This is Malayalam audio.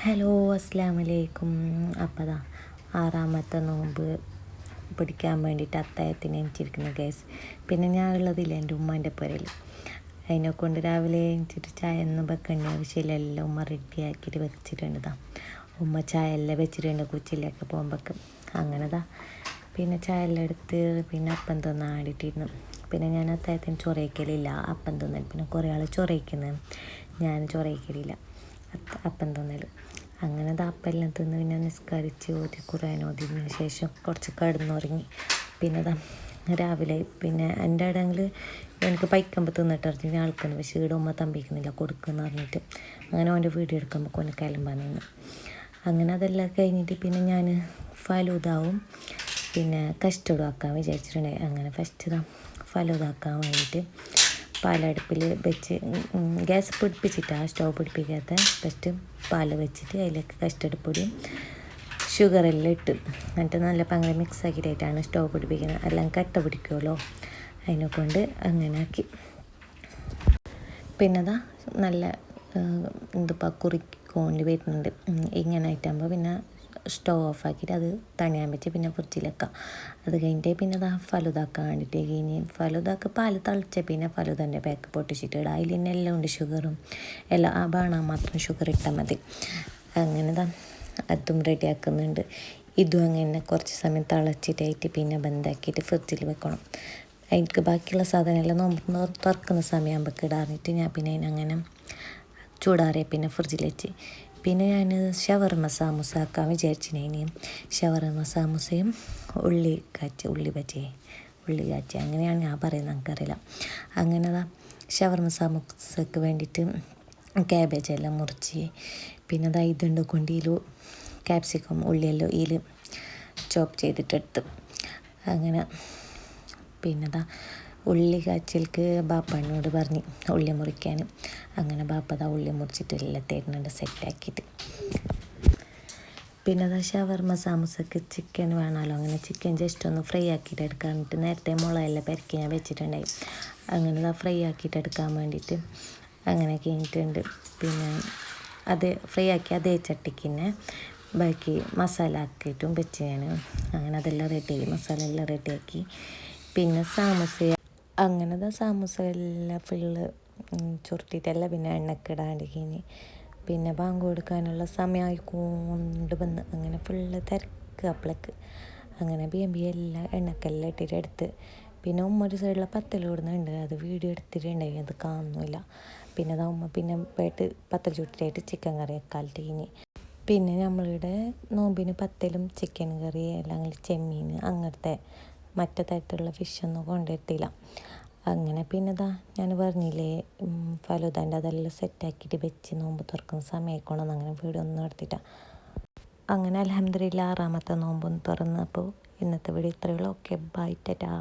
ഹലോ അസ്സലാമലൈക്കും. അപ്പോൾ ആറാമത്തെ നോമ്പ് പിടിക്കാൻ വേണ്ടിയിട്ട് അത്താഴത്തിന് എണിച്ചിരിക്കുന്നു ഗൈസ്. പിന്നെ ഞാൻ ഉള്ളതില്ല എൻ്റെ ഉമ്മാൻ്റെ പുരയിൽ. അതിനെക്കൊണ്ട് രാവിലെ എണിച്ചിട്ട് ചായ ഒന്നും വെക്കേണ്ട ആവശ്യമില്ല, എല്ലാം ഉമ്മ റെഡിയാക്കിയിട്ട് വെച്ചിട്ടുണ്ട്. ഉമ്മ ചായ എല്ലാം വെച്ചിട്ടുണ്ട് കുച്ചിലേക്ക് പോകുമ്പോഴേക്ക്. അങ്ങനെതാ പിന്നെ ചായ എല്ലാം എടുത്ത് പിന്നെ അപ്പം തിന്നാണ്ടിട്ടിരുന്നു. പിന്നെ ഞാൻ അത്താഴത്തിന് ചൊറയ്ക്കലില്ല, അപ്പം തിന്നൽ. പിന്നെ കുറേ ആൾ ചൊറയ്ക്കുന്നത്, ഞാൻ ചൊറയ്ക്കലില്ല, അപ്പം തിന്നൽ. അങ്ങനെ അപ്പം തിന്ന് പിന്നെ നിസ്കരിച്ച് ഓതി ഖുർആൻ ഓതിയതിന് ശേഷം കുറച്ച് കിടന്നുറങ്ങി. പിന്നെ രാവിലെ പിന്നെ എൻ്റെ ഇടയിൽ എനിക്ക് പൈക്കുമ്പോൾ തിന്നിട്ടറിഞ്ഞു ആൾക്കുന്നു, പക്ഷേ ഇടുമ്പോൾ തമ്പിക്കുന്നില്ല കൊടുക്കുമെന്ന് പറഞ്ഞിട്ട് അങ്ങനെ അവൻ്റെ വീഡിയോ എടുക്കുമ്പോൾ കൊന്നെ കിളമ്പാൻ നിന്ന്. അങ്ങനെ അതെല്ലാം കഴിഞ്ഞിട്ട് പിന്നെ ഞാൻ ഫലൂദാവും പിന്നെ കസ്റ്റർഡും ആക്കാൻ വിചാരിച്ചിട്ടുണ്ടായി. അങ്ങനെ ഫസ്റ്റ് ഫലൂദാക്കാൻ വേണ്ടിയിട്ട് പാലടുപ്പിൽ വെച്ച് ഗ്യാസ് പിടിപ്പിച്ചിട്ടാണ്, സ്റ്റവ് പിടിപ്പിക്കാത്ത. ഫസ്റ്റ് പാൽ വെച്ചിട്ട് അതിലേക്ക് കസ്റ്റർഡ് പൊടിയും ഷുഗറെല്ലാം ഇട്ട് എന്നിട്ട് നല്ല പങ്കെ മിക്സ് ആക്കിയിട്ടാണ് സ്റ്റവ് പിടിപ്പിക്കുന്നത്. എല്ലാം കട്ട പിടിക്കുമല്ലോ, അതിനെക്കൊണ്ട് അങ്ങനെ ആക്കി. പിന്നെ നല്ല കുറിക്കൊണ്ട് വരുന്നുണ്ട്. ഇങ്ങനെ ആയിട്ടാകുമ്പോൾ പിന്നെ സ്റ്റവ് ഓഫാക്കിയിട്ട് അത് തണിയാൻ വെച്ച് പിന്നെ ഫ്രിഡ്ജിൽ വെക്കാം. അത് കഴിഞ്ഞിട്ട് പിന്നെ ഫലൂദാക്കാൻ വേണ്ടിയിട്ട് കഴിഞ്ഞ് ഫലൂദാക്ക് പാൽ തളിച്ച പിന്നെ ഫലൂദൻ്റെ പാക്ക് പൊട്ടിച്ചിട്ട് ഇടാം. അതിൽ തന്നെ എല്ലാം ഉണ്ട്, ഷുഗറും എല്ലാം. ആ ബാണാൻ മാത്രം ഷുഗർ ഇട്ടാൽ മതി. അങ്ങനെ അതും റെഡിയാക്കുന്നുണ്ട്. ഇതും അങ്ങനെ കുറച്ച് സമയം തിളച്ചിട്ടായിട്ട് പിന്നെ ബന്ധാക്കിയിട്ട് ഫ്രിഡ്ജിൽ വെക്കണം. എനിക്ക് ബാക്കിയുള്ള സാധനമെല്ലാം നോമ്പ് തുറക്കുന്ന സമയമാകുമ്പോൾ ഇടാറിയിട്ട് ഞാൻ പിന്നെ അതിനങ്ങനെ ചൂടാറിയ പിന്നെ ഫ്രിഡ്ജിൽ വെച്ച്. പിന്നെ ഞാൻ ഷവർമ സാമൂസ ആക്കാൻ വിചാരിച്ചിന്. ഷവർമ സാമൂസയും ഉള്ളി ബജി അങ്ങനെയാണ് ഞാൻ പറയുന്നത്, എനിക്കറിയില്ല. അങ്ങനെ ഷവർമ സാമൂസക്ക് വേണ്ടിയിട്ട് ക്യാബേജ് എല്ലാം മുറിച്ച് പിന്നെ ഇതുണ്ട് കൊണ്ടിയിൽ ക്യാപ്സിക്കം ഉള്ളിയെല്ലാം ഇതിൽ ചോപ്പ് ചെയ്തിട്ടെടുത്ത്. അങ്ങനെ പിന്നെ ഉള്ളി കാച്ചിലേക്ക് ബാപ്പാനോട് പറഞ്ഞ് ഉള്ളി മുറിക്കാൻ. അങ്ങനെ ബാപ്പ ഉള്ളി മുറിച്ചിട്ടെല്ലാം തരുന്നുണ്ട് സെറ്റാക്കിയിട്ട്. പിന്നെ ഷവർമ സാമൂസക്ക് ചിക്കൻ വേണമല്ലോ, അങ്ങനെ ചിക്കൻ ജസ്റ്റ് ഒന്ന് ഫ്രൈ ആക്കിയിട്ട് എടുക്കാൻ വേണ്ടിയിട്ട് നേരത്തെ മുളകെല്ലാം പെരക്കി ഞാൻ വെച്ചിട്ടുണ്ടായി. അങ്ങനെ ഫ്രൈ ആക്കിയിട്ട് എടുക്കാൻ വേണ്ടിയിട്ട് അങ്ങനെ കഴിഞ്ഞിട്ടുണ്ട്. പിന്നെ അത് ഫ്രൈ ആക്കി അതേ ചട്ടിക്ക് തന്നെ ബാക്കി മസാല ആക്കിയിട്ടും വെച്ച് ഞാൻ. അങ്ങനെ അതെല്ലാം റെഡിയാക്കി, മസാല എല്ലാം റെഡിയാക്കി. പിന്നെ അങ്ങനെ സാമൂസ എല്ലാം ഫുള്ള് ചുരുട്ടിയിട്ടല്ല പിന്നെ എണ്ണക്കിടാണ്ട് കഴിഞ്ഞ് പിന്നെ ബാങ്ക് കൊടുക്കാനുള്ള സമയമായി കൊണ്ട് വന്ന്. അങ്ങനെ ഫുള്ള് തിരക്ക് അപ്പളേക്ക്. അങ്ങനെ എല്ലാം എണ്ണക്കെല്ലാം ഇട്ടിട്ട് എടുത്ത്. പിന്നെ ഉമ്മ ഒരു സൈഡിലെ പത്തലോടുന്നുണ്ട്, അത് വീഡിയോ എടുത്തിട്ടുണ്ടായി, അത് കാണുന്നില്ല. പിന്നെ ഉമ്മ പിന്നെ പോയിട്ട് പത്തൽ ചുട്ടിട്ടായിട്ട് ചിക്കൻ കറി വെക്കാലിട്ട് കഴിഞ്ഞ്. പിന്നെ നമ്മളിവിടെ നോമ്പിന് പത്തലും ചിക്കൻ കറി അല്ലെങ്കിൽ ചെമ്മീൻ അങ്ങനത്തെ മറ്റേ തരത്തിലുള്ള ഫിഷൊന്നും കൊണ്ടുവരത്തില്ല. അങ്ങനെ പിന്നെ ഞാൻ പറഞ്ഞില്ലേ ഫലൂദാൻ്റെ അതെല്ലാം സെറ്റാക്കിയിട്ട് വെച്ച് നോമ്പ് തുറക്കുന്ന സമയമായിക്കോണമെന്ന് അങ്ങനെ വീഡിയോ ഒന്നും എടുത്തിട്ടാണ്. അങ്ങനെ അൽഹംദുലില്ലാ 6ാമത്തെ നോമ്പൊന്ന് തുറന്നപ്പോൾ ഇന്നത്തെ വീഡിയോ ഇത്രയുള്ളൂ. Okay, bye, Tata.